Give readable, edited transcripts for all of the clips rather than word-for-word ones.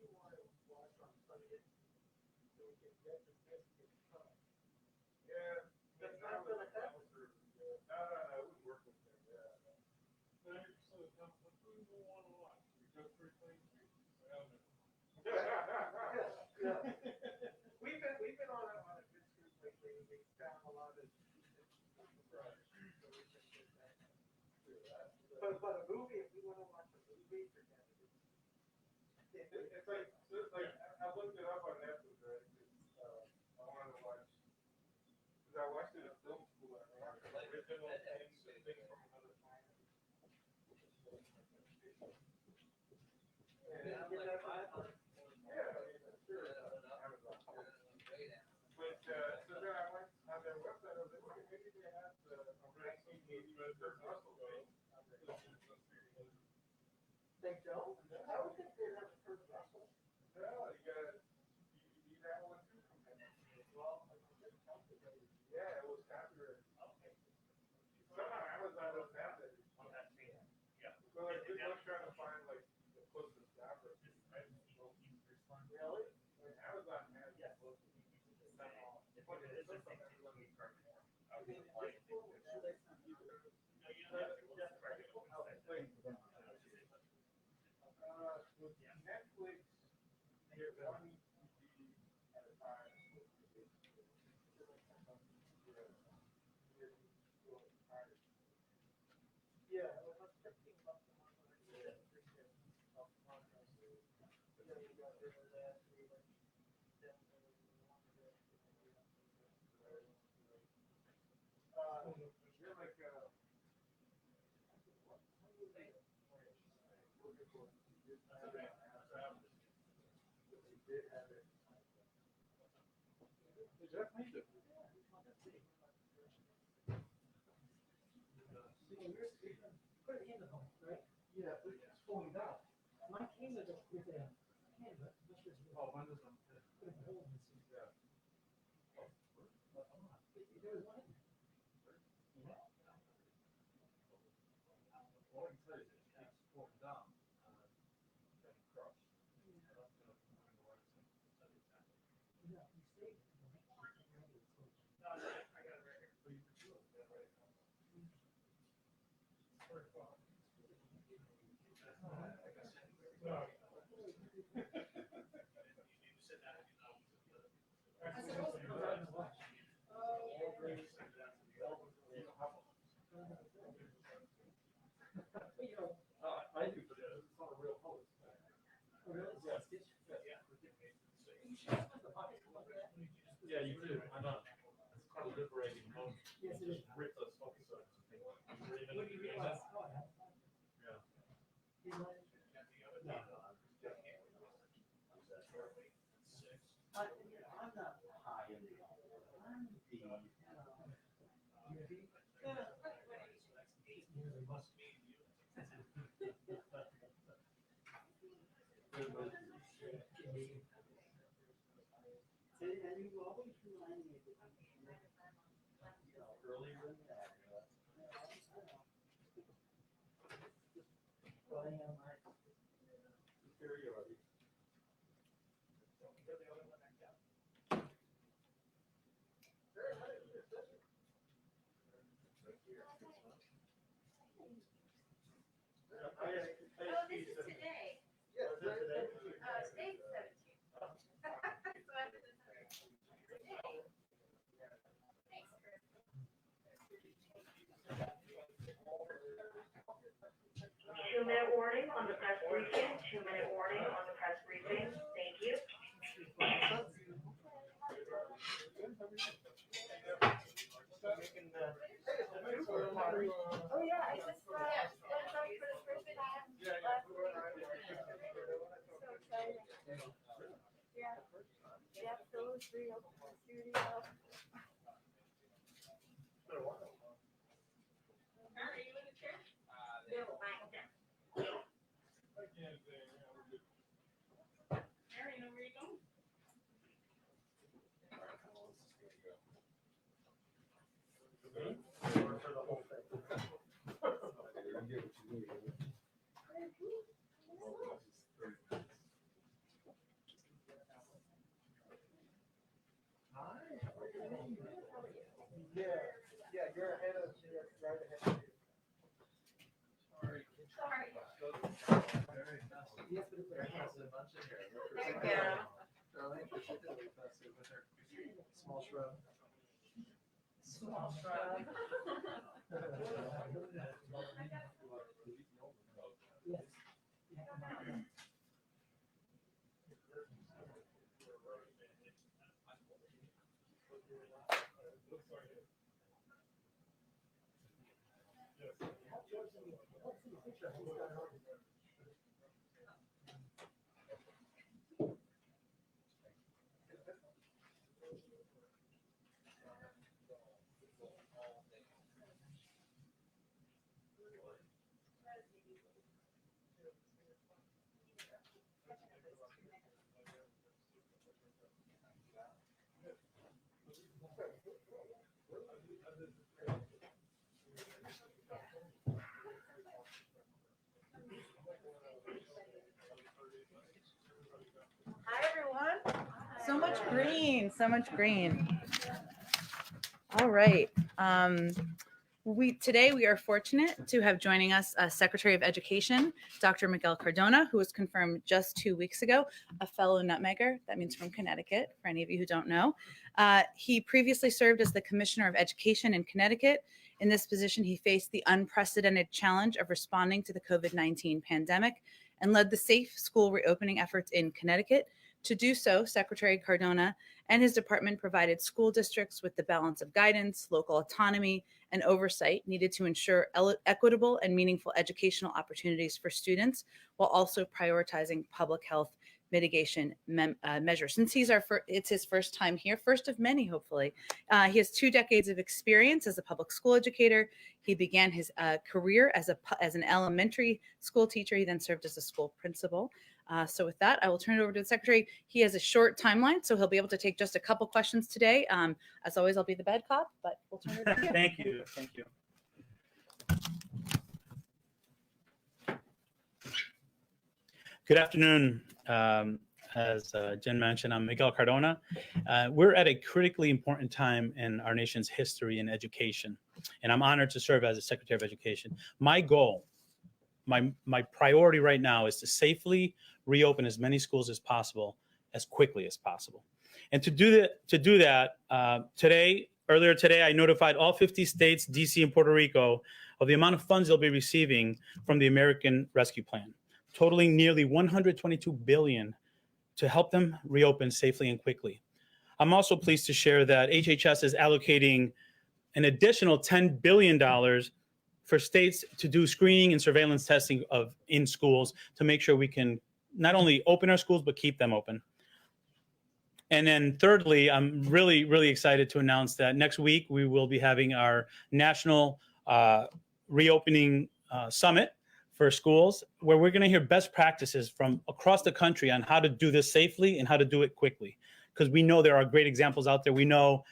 Yeah, that's not gonna happen. No, it would work with them. Yeah. Yeah. We've been on a good streak lately. We found a lot of decent surprises. So we can get that. But a movie, if we want to watch a movie, forget it. It's like I looked it up on Netflix, right? I wanted to watch because I watched it in film school and I watched the original thing from another planet. And yeah, I mean, sure. Amazon. But so then I went on their website. I was like, okay, maybe they have the ranking maybe the Russell game. They don't? I would think they'd have a first Russell. No, you need that one too. Well, yeah, it was copyrighted. Somehow Amazon doesn't have that. Yeah. So like, good luck trying to find like the closest stopper. Really? Like, Amazon has the closest. With Netflix, you're one TV at a time. Yeah, it was $15 a month. But then you got rid of that. You're like put it in the home, right? Yeah, but it's falling down. My camera just with a camera. Oh, mine doesn't. Put it in the hole and see. Yeah. There was one. Yeah. All I can tell you is it keeps falling down and crushed. Yeah, you stay. No, I got it right here. So you can do it. Yeah, right. Very far. No. I do, but it's not a real host. Oh, really? Yes. Yeah, you do. I know. It's quite a liberating moment. Yes, it is. Rip those focus on something. What do you realize? Yeah. No. I'm not high in the I'm the and you always remind me that earlier in that my superiority. Oh, this is today. Yes, today. Today's 17th. So I did this today. Thanks, Chris. 2-minute warning on the press briefing. 2-minute warning on the press briefing. Thank you. Oh, yeah, I just saw it for the first time last week. So excited. Yeah. Yeah, Phil was reopened the studio. Are you in the chair? No, I can't. Mary, you know where you're going? For the whole thing. Small shrub. Small shrub. Hi, everyone. So much green, so much green. All right. Today we are fortunate to have joining us Secretary of Education, Dr. Miguel Cardona, who was confirmed just 2 weeks ago, a fellow nutmegger. That means from Connecticut, for any of you who don't know. He previously served as the Commissioner of Education in Connecticut. In this position, he faced the unprecedented challenge of responding to the COVID-19 pandemic and led the safe school reopening efforts in Connecticut. To do so, Secretary Cardona and his department provided school districts with the balance of guidance, local autonomy, and oversight needed to ensure equitable and meaningful educational opportunities for students, while also prioritizing public health mitigation measures. Since it's his first time here, first of many, hopefully. He has 2 decades of experience as a public school educator. He began his career as an elementary school teacher. He then served as a school principal. So with that, I will turn it over to the Secretary. He has a short timeline, so he'll be able to take just a couple questions today. As always, I'll be the bad cop, but we'll turn it over to you. Thank you. Thank you. Good afternoon. As Jen mentioned, I'm Miguel Cardona. We're at a critically important time in our nation's history in education, and I'm honored to serve as the Secretary of Education. My goal, my priority right now is to safely reopen as many schools as possible, as quickly as possible. And to do that, earlier today, I notified all 50 states, DC, and Puerto Rico of the amount of funds they'll be receiving from the American Rescue Plan, totaling nearly $122 billion to help them reopen safely and quickly. I'm also pleased to share that HHS is allocating an additional $10 billion for states to do screening and surveillance testing in schools to make sure we can not only open our schools, but keep them open. And then thirdly, I'm really, really excited to announce that next week we will be having our national reopening summit for schools, where we're going to hear best practices from across the country on how to do this safely and how to do it quickly. Because we know there are great examples out there. We know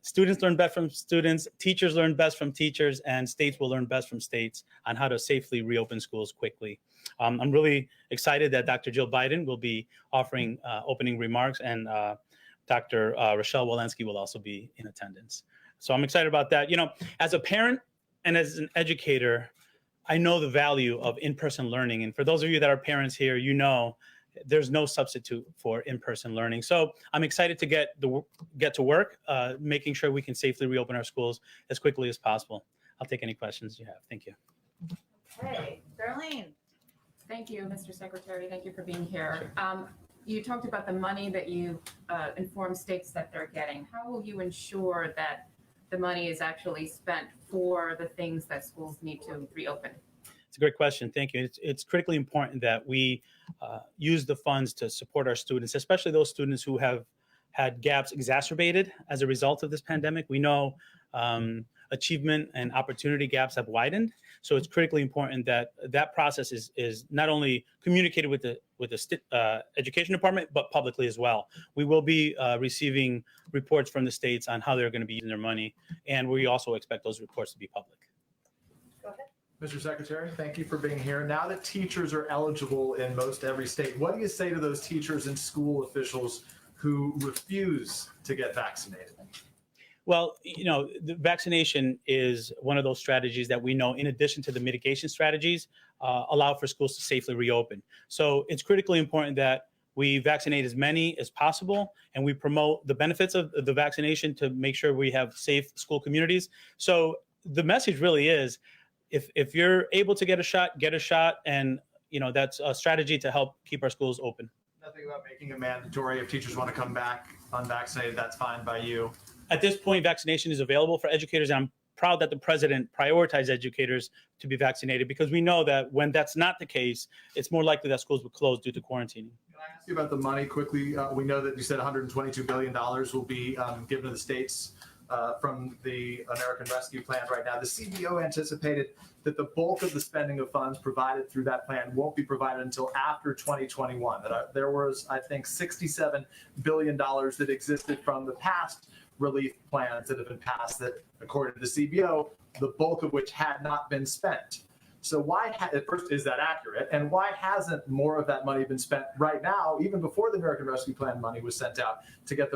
students learn best from students, teachers learn best from teachers, and states will learn best from states on how to safely reopen schools quickly. I'm really excited that Dr. Jill Biden will be offering opening remarks, and Dr. Rochelle Walensky will also be in attendance. So I'm excited about that. You know, as a parent and as an educator, I know the value of in-person learning. And for those of you that are parents here, you know there's no substitute for in-person learning. So I'm excited to get to work, making sure we can safely reopen our schools as quickly as possible. I'll take any questions you have. Thank you. Okay, Darlene. Thank you, Mr. Secretary. Thank you for being here. You talked about the money that you informed states that they're getting. How will you ensure that the money is actually spent for the things that schools need to reopen? It's a great question. Thank you. It's critically important that we use the funds to support our students, especially those students who have had gaps exacerbated as a result of this pandemic. We know achievement and opportunity gaps have widened. So it's critically important that that process is not only communicated with the education department, but publicly as well. We will be receiving reports from the states on how they're going to be using their money. And we also expect those reports to be public. Go ahead. Mr. Secretary, thank you for being here. Now that teachers are eligible in most every state, what do you say to those teachers and school officials who refuse to get vaccinated? Well, the vaccination is one of those strategies that we know, in addition to the mitigation strategies, allow for schools to safely reopen. So it's critically important that we vaccinate as many as possible, and we promote the benefits of the vaccination to make sure we have safe school communities. So the message really is, if you're able to get a shot, and that's a strategy to help keep our schools open. Nothing about making it mandatory. If teachers want to come back unvaccinated, that's fine by you. At this point, vaccination is available for educators, and I'm proud that the president prioritized educators to be vaccinated, because we know that when that's not the case, it's more likely that schools will close due to quarantining. Can I ask you about the money quickly? We know that you said $122 billion will be given to the states from the American Rescue Plan right now. The CBO anticipated that the bulk of the spending of funds provided through that plan won't be provided until after 2021. That there was, I think, $67 billion that existed from the past relief plans that have been passed that, according to the CBO, the bulk of which had not been spent. So why, at first, is that accurate? And why hasn't more of that money been spent right now, even before the American Rescue Plan money was sent out, to get those